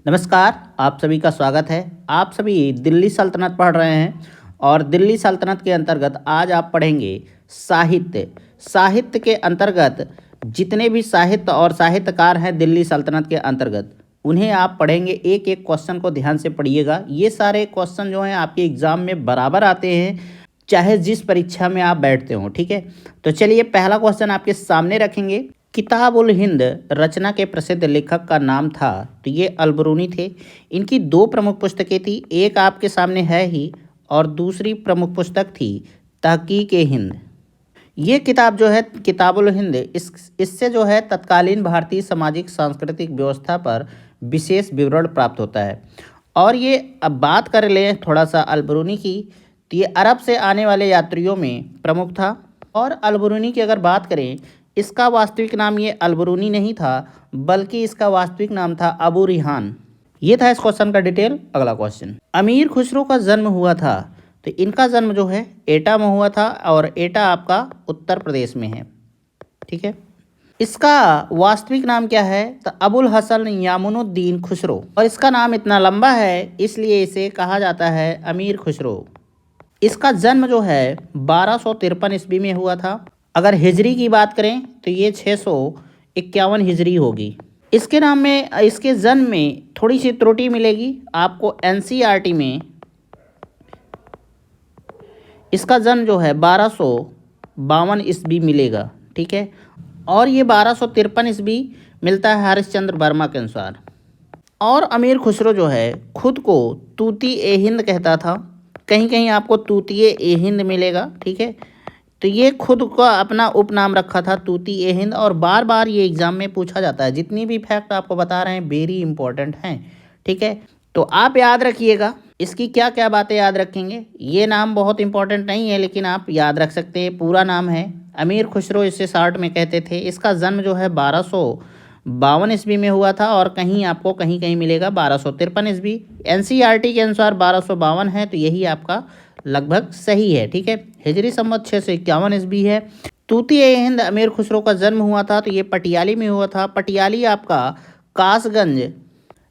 नमस्कार, आप सभी का स्वागत है। आप सभी दिल्ली सल्तनत पढ़ रहे हैं और दिल्ली सल्तनत के अंतर्गत आज आप पढ़ेंगे साहित्य। साहित्य के अंतर्गत जितने भी साहित्य और साहित्यकार हैं दिल्ली सल्तनत के अंतर्गत, उन्हें आप पढ़ेंगे। एक एक क्वेश्चन को ध्यान से पढ़िएगा। ये सारे क्वेश्चन जो हैं आपके एग्जाम में बराबर आते हैं, चाहे जिस परीक्षा में आप बैठते हो। ठीक है, तो चलिए पहला क्वेश्चन आपके सामने रखेंगे। किताब उल हिंद रचना के प्रसिद्ध लेखक का नाम था, तो ये अलबरूनी थे। इनकी दो प्रमुख पुस्तकें थी, एक आपके सामने है ही और दूसरी प्रमुख पुस्तक थी तहकीक ए हिंद। ये किताब जो है किताब उल हिंद, इससे जो है तत्कालीन भारतीय सामाजिक सांस्कृतिक व्यवस्था पर विशेष विवरण प्राप्त होता है। और ये अब बात कर लें थोड़ा सा अलबरूनी की, तो ये अरब से आने वाले यात्रियों में प्रमुख था। और अलबरूनी की अगर बात करें, इसका वास्तविक नाम ये अलबरूनी नहीं था, बल्कि इसका वास्तविक नाम था अबू रिहान। ये था इस क्वेश्चन का डिटेल। अगला क्वेश्चन, अमीर खुसरो का जन्म हुआ था, तो इनका जन्म जो है एटा में हुआ था और एटा आपका उत्तर प्रदेश में है। ठीक है, इसका वास्तविक नाम क्या है, तो अबुल हसन यामुनुद्दीन खुसरो। और इसका नाम इतना लंबा है इसलिए इसे कहा जाता है अमीर खुसरो। इसका जन्म जो है 1253 ईस्वी में हुआ था। अगर हिजरी की बात करें तो ये 651 हिजरी होगी। इसके नाम में, इसके जन्म में थोड़ी सी त्रुटि मिलेगी आपको एनसीईआरटी में। इसका जन्म जो है 1252 ईस्वी मिलेगा। ठीक है, और ये 1253 ईस्वी मिलता है हरिश्चंद्र वर्मा के अनुसार। और अमीर खुसरो जो है खुद को तूती ए हिंद कहता था, कहीं कहीं आपको तूतिए ए हिंद मिलेगा। ठीक है, तो ये खुद का अपना उपनाम रखा था तूती ए हिंद। और बार बार ये एग्जाम में पूछा जाता है। जितनी भी फैक्ट आपको बता रहे हैं वेरी इंपॉर्टेंट हैं। ठीक है, तो आप याद रखिएगा इसकी क्या क्या बातें याद रखेंगे। ये नाम बहुत इंपॉर्टेंट नहीं है लेकिन आप याद रख सकते हैं। पूरा नाम है अमीर खुसरो, इसे शॉर्ट में कहते थे। इसका जन्म जो है 1252 ईस्वी में हुआ था और कहीं आपको कहीं कहीं मिलेगा 1253 ईस्वी। एनसीईआरटी के अनुसार 1252 है, तो यही आपका लगभग सही है। ठीक है, हिजरी संवत 651 ईस्वी है। तूती ए हिंद अमीर खुसरो का जन्म हुआ था, तो ये पटियाली में हुआ था। पटियाली आपका कासगंज,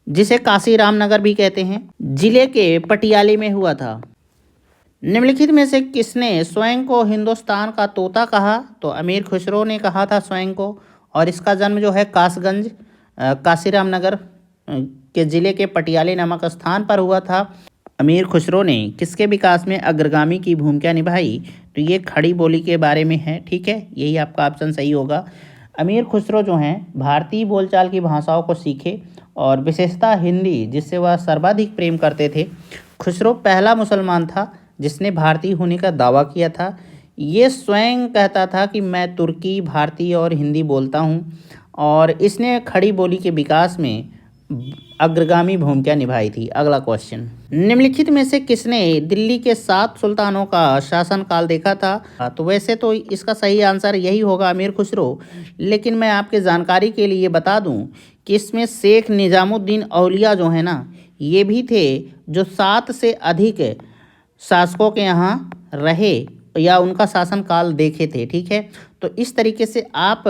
जिसे काशी रामनगर भी कहते हैं, जिले के पटियाली में हुआ था। निम्नलिखित में से किसने स्वयं को हिंदुस्तान का तोता कहा, तो अमीर खुसरो ने कहा था स्वयं को। और इसका जन्म जो है कासगंज, काशीराम नगर के ज़िले के पटियाली नामक स्थान पर हुआ था। अमीर खुसरो ने किसके विकास में अग्रगामी की भूमिका निभाई, तो ये खड़ी बोली के बारे में है। ठीक है, यही आपका ऑप्शन सही होगा। अमीर खुसरो जो हैं भारतीय बोलचाल की भाषाओं को सीखे और विशेषतः हिंदी, जिससे वह सर्वाधिक प्रेम करते थे। खुसरो पहला मुसलमान था जिसने भारतीय होने का दावा किया था। ये स्वयं कहता था कि मैं तुर्की, भारतीय और हिंदी बोलता हूँ। और इसने खड़ी बोली के विकास में अग्रगामी भूमिका निभाई थी। अगला क्वेश्चन, निम्नलिखित में से किसने दिल्ली के 7 सुल्तानों का शासनकाल देखा था, तो वैसे तो इसका सही आंसर यही होगा अमीर खुसरो। लेकिन मैं आपके जानकारी के लिए बता दूं कि इसमें शेख निजामुद्दीन औलिया जो है ना, ये भी थे जो 7 से अधिक शासकों के यहाँ रहे या उनका शासनकाल देखे थे। ठीक है, तो इस तरीके से आप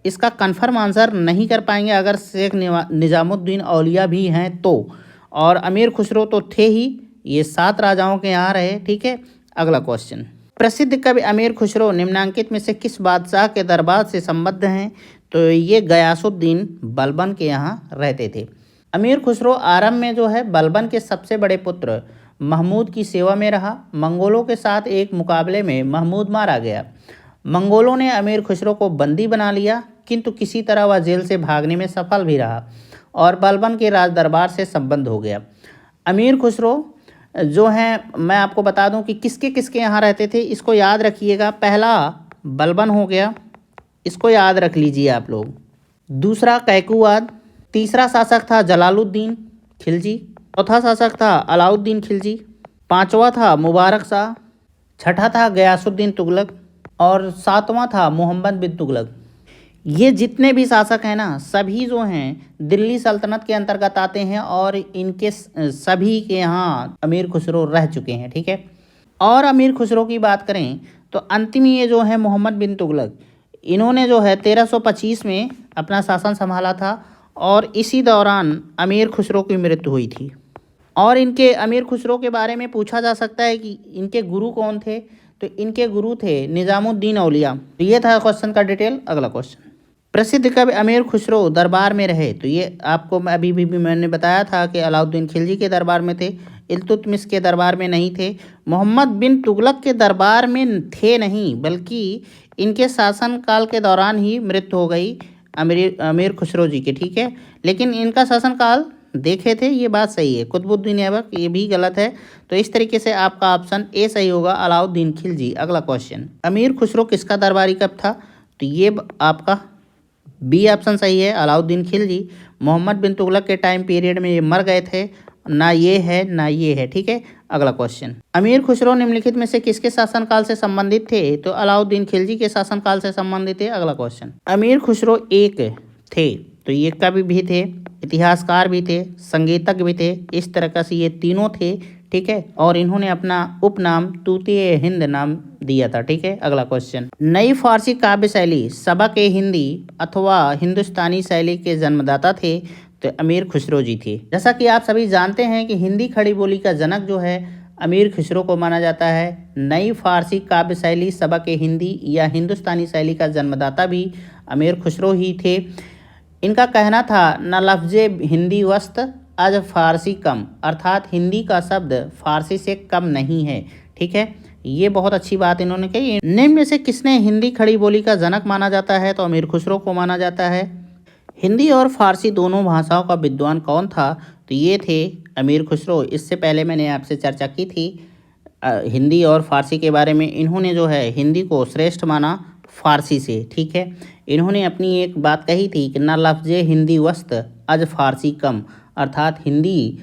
इसका कन्फर्म आंसर नहीं कर पाएंगे अगर शेख निजामुद्दीन औलिया भी हैं तो। और अमीर खुसरो तो थे ही, ये 7 राजाओं के यहाँ रहे। ठीक है, अगला क्वेश्चन, प्रसिद्ध कवि अमीर खुसरो निम्नांकित में से किस बादशाह के दरबार से संबद्ध हैं, तो ये गयासुद्दीन बलबन के यहाँ रहते थे। अमीर खुसरो आरंभ में जो है बलबन के सबसे बड़े पुत्र महमूद की सेवा में रहा। मंगोलों के साथ एक मुकाबले में महमूद मारा गया। मंगोलों ने अमीर खुसरो को बंदी बना लिया, किंतु किसी तरह वह जेल से भागने में सफल भी रहा और बलबन के राज दरबार से संबंध हो गया। अमीर खुसरो जो हैं, मैं आपको बता दूं कि किसके किसके यहाँ रहते थे, इसको याद रखिएगा। पहला बलबन हो गया, इसको याद रख लीजिए आप लोग। दूसरा कैकुवाद, तीसरा शासक था जलालुद्दीन खिलजी, चौथा शासक था अलाउद्दीन खिलजी, पांचवा था मुबारक शाह, छठा था गयासुद्दीन तुगलक और सातवां था मोहम्मद बिन तुगलक। ये जितने भी शासक हैं ना, सभी जो हैं दिल्ली सल्तनत के अंतर्गत आते हैं और इनके सभी के यहाँ अमीर खुसरो रह चुके हैं। ठीक है, और अमीर खुसरो की बात करें तो अंतिम ये जो है मोहम्मद बिन तुगलक, इन्होंने जो है 1325 में अपना शासन संभाला था और इसी दौरान अमीर खुसरो की मृत्यु हुई थी। और इनके अमीर खुसरो के बारे में पूछा जा सकता है कि इनके गुरु कौन थे, तो इनके गुरु थे निज़ामुद्दीन औलिया। तो ये था क्वेश्चन का डिटेल। अगला क्वेश्चन, प्रसिद्ध कवि अमीर खुसरो दरबार में रहे, तो ये आपको अभी भी मैंने बताया था कि अलाउद्दीन खिलजी के दरबार में थे, इल्तुतमिश के दरबार में नहीं थे, मोहम्मद बिन तुगलक के दरबार में थे नहीं, बल्कि इनके शासनकाल के दौरान ही मृत्यु हो गई अमीर खुसरो जी की, ठीक है। लेकिन इनका शासनकाल देखे थे, ये बात सही है। कुतुबुद्दीन ऐबक ये भी गलत है। तो इस तरीके से आपका ऑप्शन ए सही होगा, अलाउद्दीन खिलजी। अगला क्वेश्चन, अमीर खुसरो किसका दरबारी कब था, तो ये आपका बी ऑप्शन सही है, अलाउद्दीन खिलजी। मोहम्मद बिन तुगलक के टाइम पीरियड में ये मर गए थे, ना ये है ना ये है, ठीक है। अगला क्वेश्चन, अमीर खुसरो निम्नलिखित में से किसके शासनकाल से संबंधित थे, तो अलाउद्दीन खिलजी के शासनकाल से संबंधित है। अगला क्वेश्चन, अमीर खुसरो एक थे, तो ये कवि भी थे, इतिहासकार भी थे, संगीतज्ञ भी थे, इस तरह से ये तीनों थे, ठीक है। और इन्होंने अपना उपनाम तूतीय हिंद नाम दिया था, ठीक है। अगला क्वेश्चन, नई फारसी काव्य शैली सबक ए हिंदी अथवा हिंदुस्तानी शैली के जन्मदाता थे, तो अमीर खुसरो जी थे। जैसा कि आप सभी जानते हैं कि हिंदी खड़ी बोली का जनक जो है अमीर खुसरो को माना जाता है। नई फारसी काव्य शैली सबक ए हिंदी या हिंदुस्तानी शैली का जन्मदाता भी अमीर खुसरो ही थे। इनका कहना था, न लफ्ज़े हिंदी वस्त अज फारसी कम, अर्थात हिंदी का शब्द फारसी से कम नहीं है, ठीक है। ये बहुत अच्छी बात इन्होंने कही। निम्न में से किसने हिंदी खड़ी बोली का जनक माना जाता है, तो अमीर खुसरो को माना जाता है। हिंदी और फारसी दोनों भाषाओं का विद्वान कौन था, तो ये थे अमीर खुसरो। इससे पहले मैंने आपसे चर्चा की थी हिंदी और फारसी के बारे में। इन्होंने जो है हिंदी को श्रेष्ठ माना फारसी से, ठीक है। इन्होंने अपनी एक बात कही थी कि ना लफ्ज़े हिंदी वस्त अज फारसी कम, अर्थात हिंदी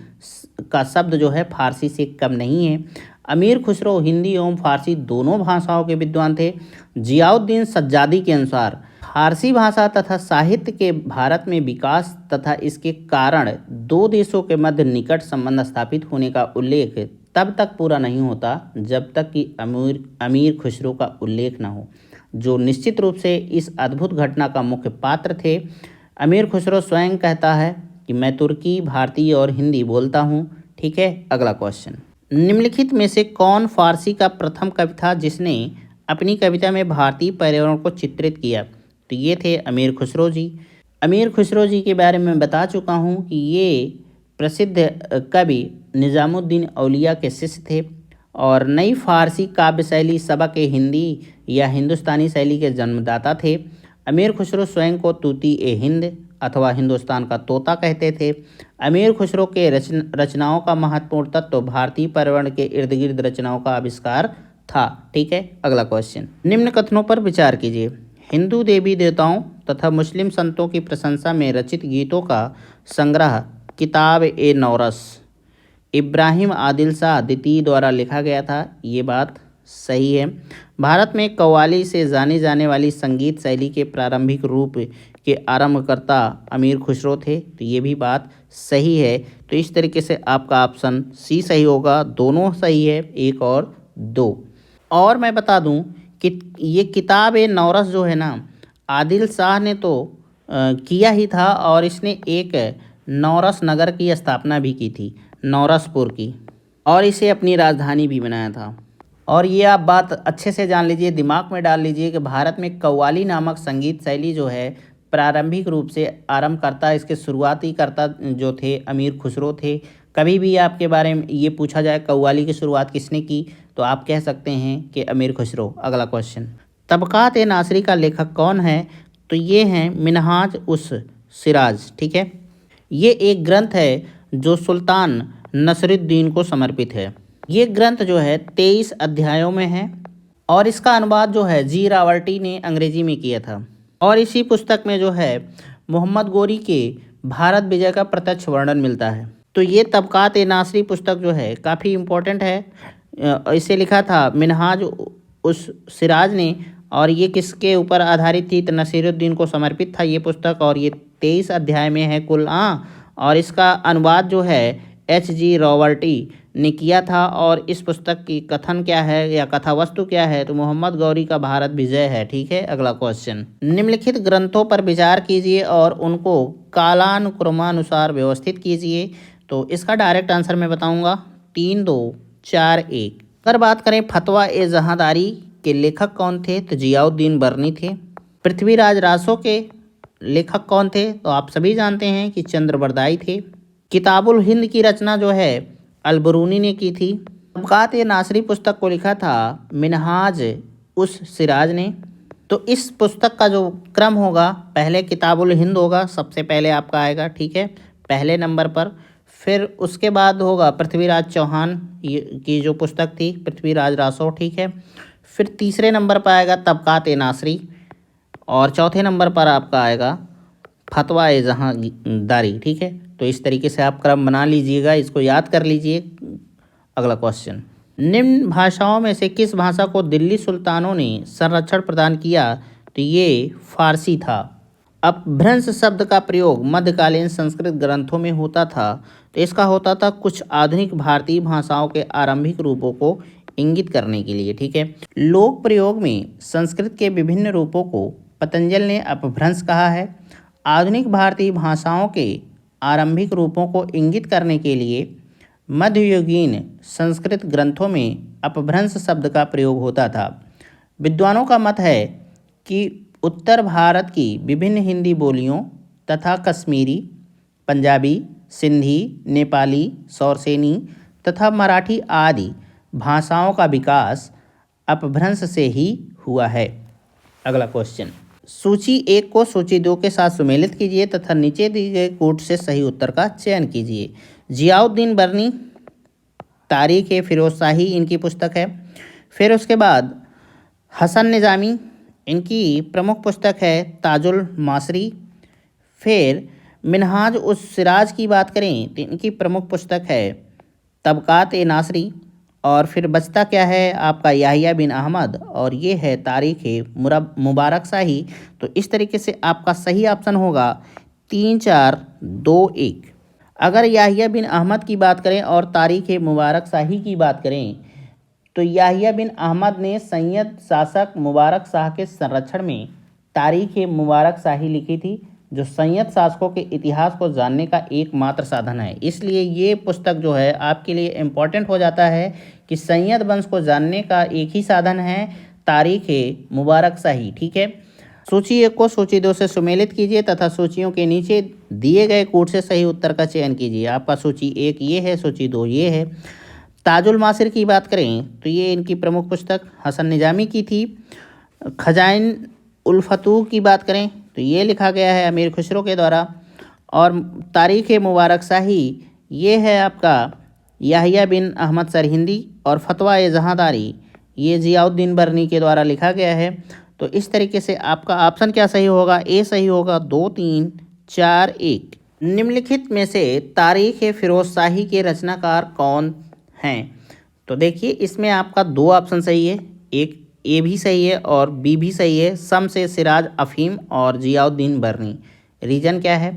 का शब्द जो है फारसी से कम नहीं है। अमीर खुसरो हिंदी एवं फारसी दोनों भाषाओं के विद्वान थे। जियाउद्दीन सज्जादी के अनुसार फारसी भाषा तथा साहित्य के भारत में विकास तथा इसके कारण दो देशों के मध्य निकट संबंध स्थापित होने का उल्लेख तब तक पूरा नहीं होता जब तक कि अमीर खुसरो का उल्लेख न हो, जो निश्चित रूप से इस अद्भुत घटना का मुख्य पात्र थे। अमीर खुसरो स्वयं कहता है कि मैं तुर्की, भारतीय और हिंदी बोलता हूँ, ठीक है। अगला क्वेश्चन, निम्नलिखित में से कौन फारसी का प्रथम कवि था जिसने अपनी कविता में भारतीय पर्यावरण को चित्रित किया, तो ये थे अमीर खुसरो जी। अमीर खुसरो जी के बारे में बता चुका हूँ कि ये प्रसिद्ध कवि निज़ामुद्दीन औलिया के शिष्य थे और नई फारसी काव्य शैली सबक ए हिंदी या हिंदुस्तानी शैली के जन्मदाता थे। अमीर खुसरो स्वयं को तूती-ए हिंद अथवा हिंदुस्तान का तोता कहते थे। अमीर खुसरो के रचनाओं का महत्वपूर्ण तत्व भारतीय पर्यावरण के इर्द गिर्द रचनाओं का आविष्कार था, ठीक है। अगला क्वेश्चन, निम्न कथनों पर विचार कीजिए। हिंदू देवी देवताओं तथा मुस्लिम संतों की प्रशंसा में रचित गीतों का संग्रह किताब ए नौरस इब्राहिम आदिल शाह द्वितीय द्वारा लिखा गया था, ये बात सही है। भारत में कव्वाली से जानी जाने वाली संगीत शैली के प्रारंभिक रूप के आरंभकर्ता अमीर खुसरो थे, तो ये भी बात सही है। तो इस तरीके से आपका ऑप्शन सी सही होगा, दोनों सही है, एक और दो। और मैं बता दूं कि ये किताब ए नौरस जो है ना, आदिल शाह ने तो किया ही था और इसने एक नौरस नगर की स्थापना भी की थी, नौरसपुर की, और इसे अपनी राजधानी भी बनाया था। और ये आप बात अच्छे से जान लीजिए, दिमाग में डाल लीजिए कि भारत में कव्वाली नामक संगीत शैली जो है प्रारंभिक रूप से आरंभ करता, इसके शुरुआती करता जो थे अमीर खुसरो थे। कभी भी आपके बारे में ये पूछा जाए कव्वाली की शुरुआत किसने की, तो आप कह सकते हैं कि अमीर खुसरो। अगला क्वेश्चन, तबकात ए नासरी का लेखक कौन है, तो ये हैं मिनहाज उस सिराज, ठीक है। ये एक ग्रंथ है जो सुल्तान नसरुद्दीन को समर्पित है। ये ग्रंथ जो है 23 अध्यायों में है और इसका अनुवाद जो है जी रावर्टी ने अंग्रेजी में किया था। और इसी पुस्तक में जो है मोहम्मद गोरी के भारत विजय का प्रत्यक्ष वर्णन मिलता है। तो ये तबकात ए नासरी पुस्तक जो है काफ़ी इम्पोर्टेंट है। इसे लिखा था मिनहाज उस सिराज ने और ये किसके ऊपर आधारित थी, तो नसीरुद्दीन को समर्पित था ये पुस्तक। और ये 23 अध्याय में है कुल। और इसका अनुवाद जो है H.G. रॉबर्टी ने किया था और इस पुस्तक की कथन क्या है या कथा वस्तु क्या है, तो मोहम्मद गौरी का भारत विजय है। ठीक है, अगला क्वेश्चन, निम्नलिखित ग्रंथों पर विचार कीजिए और उनको कालानुक्रमानुसार व्यवस्थित कीजिए। तो इसका डायरेक्ट आंसर मैं बताऊंगा 3 2 4 1। अगर बात करें फतवा ए जहांदारी के लेखक कौन थे, तो जियाउद्दीन बर्नी थे। पृथ्वीराज रासो के लेखक कौन थे, तो आप सभी जानते हैं कि चंद्रबरदाई थे। किताबुल हिंद की रचना जो है अलबरूनी ने की थी। तबकात ए नासरी पुस्तक को लिखा था मिनहाज उस सिराज ने। तो इस पुस्तक का जो क्रम होगा, पहले किताबुल हिंद होगा, सबसे पहले आपका आएगा, ठीक है, पहले नंबर पर। फिर उसके बाद होगा पृथ्वीराज चौहान की जो पुस्तक थी, पृथ्वीराज रासो, ठीक है। फिर तीसरे नंबर पर आएगा तबकात ए नासरी और चौथे नंबर पर आपका आएगा फतवा ए जहांदारी, ठीक है। तो इस तरीके से आप क्रम बना लीजिएगा, इसको याद कर लीजिए। अगला क्वेश्चन, निम्न भाषाओं में से किस भाषा को दिल्ली सुल्तानों ने संरक्षण प्रदान किया, तो ये फारसी था। अपभ्रंश शब्द का प्रयोग मध्यकालीन संस्कृत ग्रंथों में होता था, तो इसका होता था कुछ आधुनिक भारतीय भाषाओं के आरंभिक रूपों को इंगित करने के लिए, ठीक है। लोक प्रयोग में संस्कृत के विभिन्न रूपों को पतंजल ने अपभ्रंश कहा है। आधुनिक भारतीय भाषाओं के आरंभिक रूपों को इंगित करने के लिए मध्ययुगीन संस्कृत ग्रंथों में अपभ्रंश शब्द का प्रयोग होता था। विद्वानों का मत है कि उत्तर भारत की विभिन्न हिंदी बोलियों तथा कश्मीरी, पंजाबी, सिंधी, नेपाली, सौरसेनी तथा मराठी आदि भाषाओं का विकास अपभ्रंश से ही हुआ है। अगला क्वेश्चन, सूची 1 को सूची 2 के साथ सुमेलित कीजिए तथा नीचे दिए गए कोट से सही उत्तर का चयन कीजिए। जियाउद्दीन बर्नी, तारीख ए फिरोज शाही इनकी पुस्तक है। फिर उसके बाद हसन निज़ामी, इनकी प्रमुख पुस्तक है ताजुल मासरी। फिर मिनहाज उस सिराज की बात करें तो इनकी प्रमुख पुस्तक है तबकात ए नासरी। और फिर बचता क्या है आपका याहिया बिन अहमद, और ये है तारीख मुबारक शाही। तो इस तरीके से आपका सही ऑप्शन होगा 3 4 2 1। अगर याहिया बिन अहमद की बात करें और तारीख मुबारक शाही की बात करें, तो याहिया बिन अहमद ने सैयद शासक मुबारक शाह के संरक्षण में तारीख मुबारक शाही लिखी थी, जो सैयद शासकों के इतिहास को जानने का एकमात्र साधन है। इसलिए ये पुस्तक जो है आपके लिए इम्पॉर्टेंट हो जाता है कि सैयद वंश को जानने का एक ही साधन है तारीख मुबारक शाही, ठीक है। सूची 1 को सूची 2 से सुमेलित कीजिए तथा सूचियों के नीचे दिए गए कोड से सही उत्तर का चयन कीजिए। आपका सूची 1 ये है, सूची 2 ये है। ताजुल मासिर की बात करें तो ये इनकी प्रमुख पुस्तक हसन निजामी की थी। खजाइन उल फतूह की बात करें तो ये लिखा गया है अमीर खुसरो के द्वारा। और तारीख मुबारक शाही ये है आपका याहिया बिन अहमद सरहिंदी। और फतवा ए जहांदारी ये जियाउद्दीन बर्नी के द्वारा लिखा गया है। तो इस तरीके से आपका ऑप्शन क्या सही होगा, ए सही होगा, 2 3 4 1। निम्नलिखित में से तारीख फिरोज शाही के रचनाकार कौन हैं, तो देखिए इसमें आपका 2 ऑप्शन सही है, एक ए भी सही है और बी भी सही है। सम से सिराज अफीम और जियाउद्दीन बर्नी। रीजन क्या है,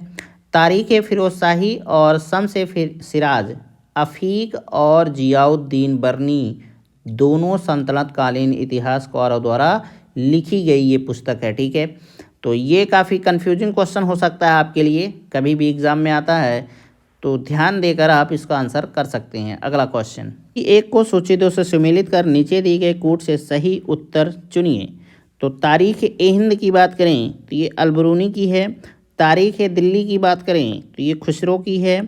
तारीख फिरोज शाही और सम से सिराज अफीक और जियाउद्दीन बर्नी दोनों सल्तनत कालीन इतिहासकारों द्वारा लिखी गई ये पुस्तक है, ठीक है। तो ये काफ़ी कन्फ्यूजिंग क्वेश्चन हो सकता है आपके लिए, कभी भी एग्ज़ाम में आता है तो ध्यान देकर आप इसका आंसर कर सकते हैं। अगला क्वेश्चन, 1 को सूची 2 से सुमेलित कर नीचे दिए गए कोड से सही उत्तर चुनिए। तो तारीख ए हिंद की बात करें तो ये अलबरूनी की है। तारीख दिल्ली की बात करें तो ये खुसरो की है।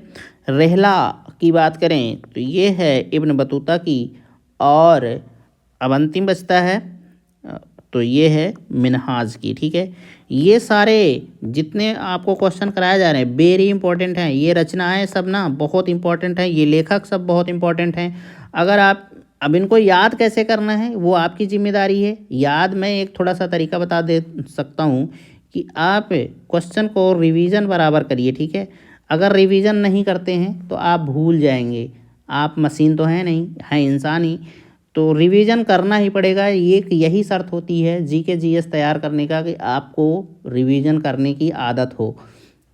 रहला की बात करें तो ये है इब्न बतूता की। और अब अंतिम बचता है तो ये है मिनहाज की, ठीक है। ये सारे जितने आपको क्वेश्चन कराए जा रहे हैं वेरी इंपॉर्टेंट हैं। ये रचनाएं सब ना बहुत इंपॉर्टेंट हैं, ये लेखक सब बहुत इंपॉर्टेंट हैं। अगर आप अब इनको याद कैसे करना है वो आपकी जिम्मेदारी है। याद मैं एक थोड़ा सा तरीका बता दे सकता हूँ कि आप क्वेश्चन को रिवीजन बराबर करिए, ठीक है। अगर रिवीजन नहीं करते हैं तो आप भूल जाएंगे। आप मशीन तो हैं नहीं, हैं इंसान ही, तो रिवीजन करना ही पड़ेगा। यही शर्त होती है जीके जीएस तैयार करने का कि आपको रिवीजन करने की आदत हो।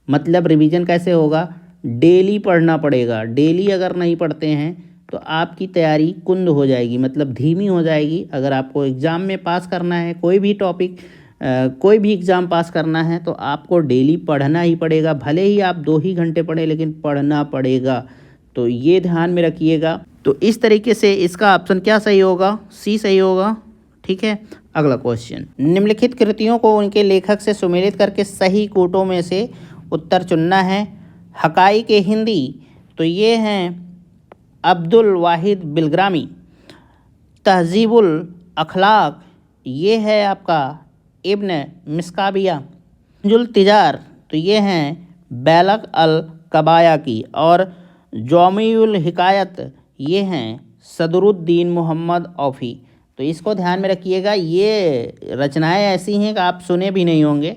मतलब रिवीजन कैसे होगा, डेली पढ़ना पड़ेगा। डेली अगर नहीं पढ़ते हैं तो तो आपकी तैयारी कुंद हो जाएगी, मतलब धीमी हो जाएगी। अगर आपको एग्ज़ाम में पास करना है, कोई भी टॉपिक कोई भी एग्ज़ाम पास करना है, तो आपको डेली पढ़ना ही पड़ेगा। भले ही आप 2 ही घंटे पढ़ें, लेकिन पढ़ना पड़ेगा। तो ये ध्यान में रखिएगा। तो इस तरीके से इसका ऑप्शन क्या सही होगा? सी सही होगा। ठीक है, अगला क्वेश्चन, निम्नलिखित कृतियों को उनके लेखक से सुमेलित करके सही कोटों में से उत्तर चुनना है। हकाइक़ हिंदी, तो ये हैं अब्दुल वाहिद बिलग्रामी। तहज़ीबुल अखलाक, ये है आपका इब्न मिस्काबिया। जुल तिजार, तो ये हैं बैलक अल कबाया की। और जौमियुल हिकायत, ये हैं सदरुद्दीन मोहम्मद औफ़ी। तो इसको ध्यान में रखिएगा। ये रचनाएं ऐसी हैं कि आप सुने भी नहीं होंगे,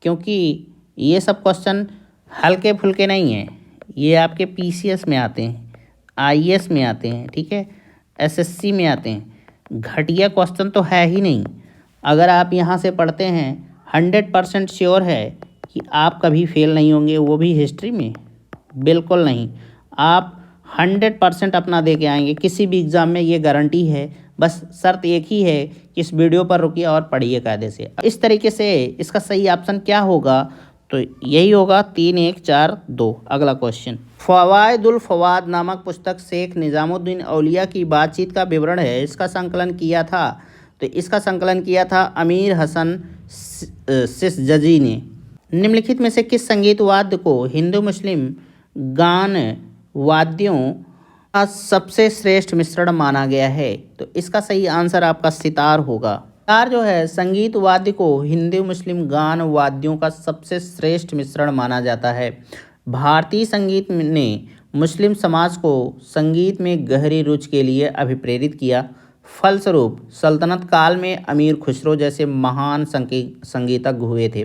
क्योंकि ये सब क्वेश्चन हल्के फुल्के नहीं हैं। ये आपके पीसीएस में आते हैं, आईएएस में आते हैं, ठीक है, एसएससी में आते हैं। घटिया क्वेश्चन तो है ही नहीं। अगर आप यहाँ से पढ़ते हैं, 100% श्योर है कि आप कभी फेल नहीं होंगे, वो भी हिस्ट्री में। बिल्कुल नहीं, आप 100% अपना दे के आएंगे किसी भी एग्ज़ाम में, ये गारंटी है। बस शर्त एक ही है कि इस वीडियो पर रुकिए और पढ़िए कायदे से। इस तरीके से इसका सही ऑप्शन क्या होगा? तो यही होगा 3, 1, 4, 2। अगला क्वेश्चन, फ़वाइदुल फ़वाद नामक पुस्तक शेख निज़ामुद्दीन औलिया की बातचीत का विवरण है। इसका संकलन किया था, तो इसका संकलन किया था अमीर हसन सिसजजी ने। निम्नलिखित में से किस संगीत वाद्य को हिंदू मुस्लिम गान वाद्यों का सबसे श्रेष्ठ मिश्रण माना गया है? तो इसका सही आंसर आपका सितार होगा। सितार जो है संगीत वाद्य को हिंदू मुस्लिम गान वाद्यों का सबसे श्रेष्ठ मिश्रण माना जाता है। भारतीय संगीत ने मुस्लिम समाज को संगीत में गहरी रुचि के लिए अभिप्रेरित किया। फलस्वरूप सल्तनत काल में अमीर खुसरो जैसे महान संगीतज्ञ हुए थे।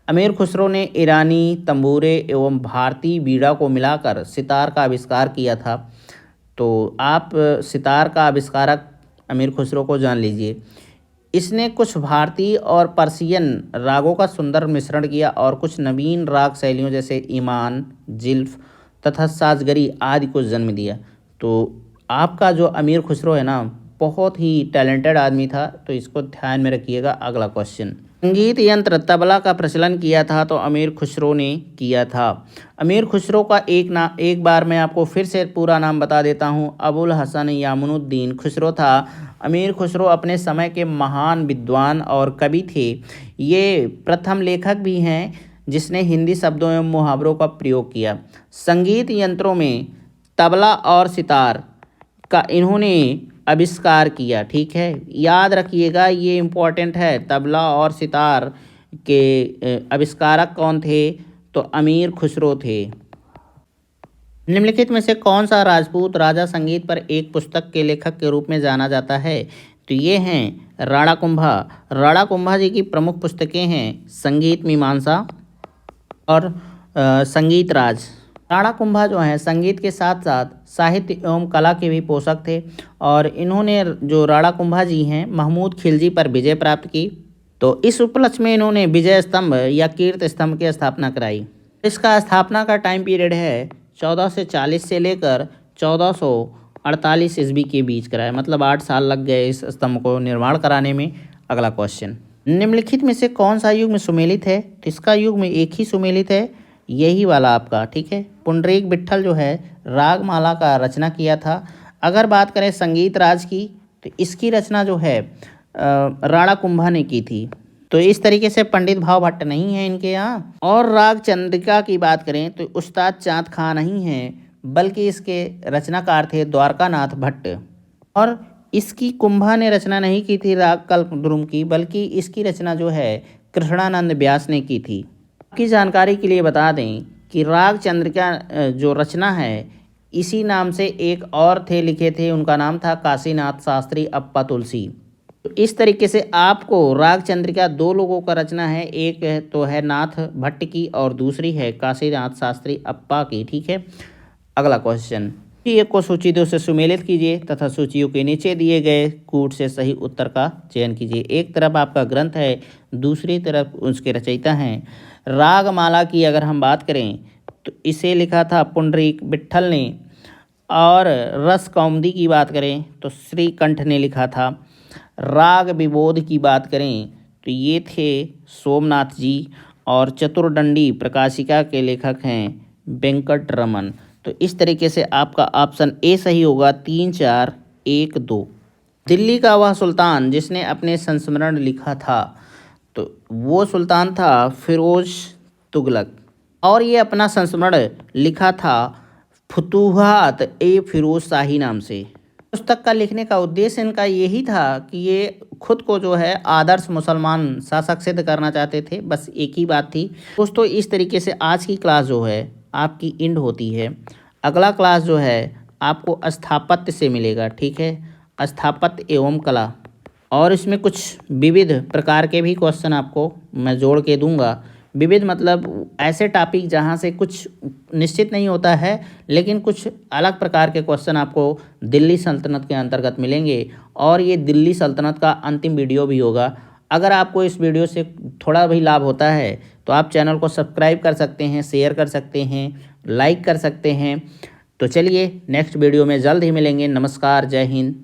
अमीर खुसरो ने ईरानी तंबूरे एवं भारतीय बीड़ा को मिलाकर सितार का आविष्कार किया था। तो आप सितार का आविष्कारक अमीर खुसरो को जान लीजिए। इसने कुछ भारतीय और पर्शियन रागों का सुंदर मिश्रण किया और कुछ नवीन राग शैलियों जैसे ईमान, जिल्फ तथा साजगरी आदि को जन्म दिया। तो आपका जो अमीर खुसरो है ना, बहुत ही टैलेंटेड आदमी था। तो इसको ध्यान में रखिएगा। अगला क्वेश्चन, संगीत यंत्र तबला का प्रचलन किया था, तो अमीर खुसरो ने किया था। अमीर खुसरो का एक बार मैं आपको फिर से पूरा नाम बता देता हूँ। अबुल हसन यामुनुद्दीन खुसरो था। अमीर खुसरो अपने समय के महान विद्वान और कवि थे। ये प्रथम लेखक भी हैं जिसने हिंदी शब्दों एवं मुहावरों का प्रयोग किया। संगीत यंत्रों में तबला और सितार का इन्होंने आविष्कार किया। ठीक है, याद रखिएगा, ये इम्पोर्टेंट है। तबला और सितार के आविष्कारक कौन थे? तो अमीर खुसरो थे। निम्नलिखित में से कौन सा राजपूत राजा संगीत पर एक पुस्तक के लेखक के रूप में जाना जाता है? तो ये हैं राणा कुंभा। राणा कुंभा जी की प्रमुख पुस्तकें हैं संगीत मीमांसा और संगीत राज। राणा कुंभा जो हैं संगीत के साथ साथ साहित्य एवं कला के भी पोषक थे। और इन्होंने, जो राणा कुंभा जी हैं, महमूद खिलजी पर विजय प्राप्त की। तो इस उपलक्ष्य में इन्होंने विजय स्तंभ या कीर्त स्तंभ की स्थापना कराई। इसका स्थापना का टाइम पीरियड है 1440 से लेकर 1448 ईस्वी के बीच कराया, मतलब 8 साल लग गए इस स्तंभ को निर्माण कराने में। अगला क्वेश्चन, निम्नलिखित में से कौन सा युग में सुमेलित है? तो इसका युग में एक ही सुमेलित है, यही वाला आपका। ठीक है, पुंडरीक विट्ठल जो है रागमाला का रचना किया था। अगर बात करें संगीत राज की, तो इसकी रचना जो है राणा कुंभा ने की थी। तो इस तरीके से पंडित भाव भट्ट नहीं है इनके यहाँ। और राग चंद्रिका की बात करें तो उस्ताद चाँद खां नहीं हैं, बल्कि इसके रचनाकार थे द्वारकानाथ भट्ट। और इसकी कुंभा ने रचना नहीं की थी राग कल्पद्रुम की, बल्कि इसकी रचना जो है कृष्णानंद व्यास ने की थी। आपकी जानकारी के लिए बता दें कि राग चंद्रिका जो रचना है, इसी नाम से एक और थे लिखे थे, उनका नाम था काशीनाथ शास्त्री अप्पा तुलसी। तो इस तरीके से आपको राग चंद्रिका 2 लोगों का रचना है, एक तो है नाथ भट्ट की और दूसरी है काशीनाथ शास्त्री अप्पा की। ठीक है, अगला क्वेश्चन, एक को सूची 2 से सुमेलित कीजिए तथा सूचियों के नीचे दिए गए कूट से सही उत्तर का चयन कीजिए। एक तरफ आपका ग्रंथ है, दूसरी तरफ उसके रचयिता हैं। रागमाला की अगर हम बात करें तो इसे लिखा था पुंडरीक विट्ठल ने। और रस कौमुदी की बात करें तो श्रीकंठ ने लिखा था। राग विबोध की बात करें तो ये थे सोमनाथ जी। और चतुर्दंडी प्रकाशिका के लेखक हैं वेंकट रमन। तो इस तरीके से आपका ऑप्शन ए सही होगा, 3 4 1 2। दिल्ली का वह सुल्तान जिसने अपने संस्मरण लिखा था, तो वो सुल्तान था फिरोज तुगलक। और ये अपना संस्मरण लिखा था फुतूहात ए फिरोज शाही नाम से। पुस्तक का लिखने का उद्देश्य इनका यही था कि ये खुद को जो है आदर्श मुसलमान शासक सिद्ध करना चाहते थे, बस एक ही बात थी। दोस्तों इस तरीके से आज की क्लास जो है आपकी एंड होती है। अगला क्लास जो है आपको स्थापत्य से मिलेगा, ठीक है, स्थापत्य एवं कला। और इसमें कुछ विविध प्रकार के भी क्वेश्चन आपको मैं जोड़ के दूंगा। विविध मतलब ऐसे टॉपिक जहाँ से कुछ निश्चित नहीं होता है, लेकिन कुछ अलग प्रकार के क्वेश्चन आपको दिल्ली सल्तनत के अंतर्गत मिलेंगे। और ये दिल्ली सल्तनत का अंतिम वीडियो भी होगा। अगर आपको इस वीडियो से थोड़ा भी लाभ होता है तो आप चैनल को सब्सक्राइब कर सकते हैं, शेयर कर सकते हैं, लाइक कर सकते हैं। तो चलिए नेक्स्ट वीडियो में जल्द ही मिलेंगे। नमस्कार, जय हिंद।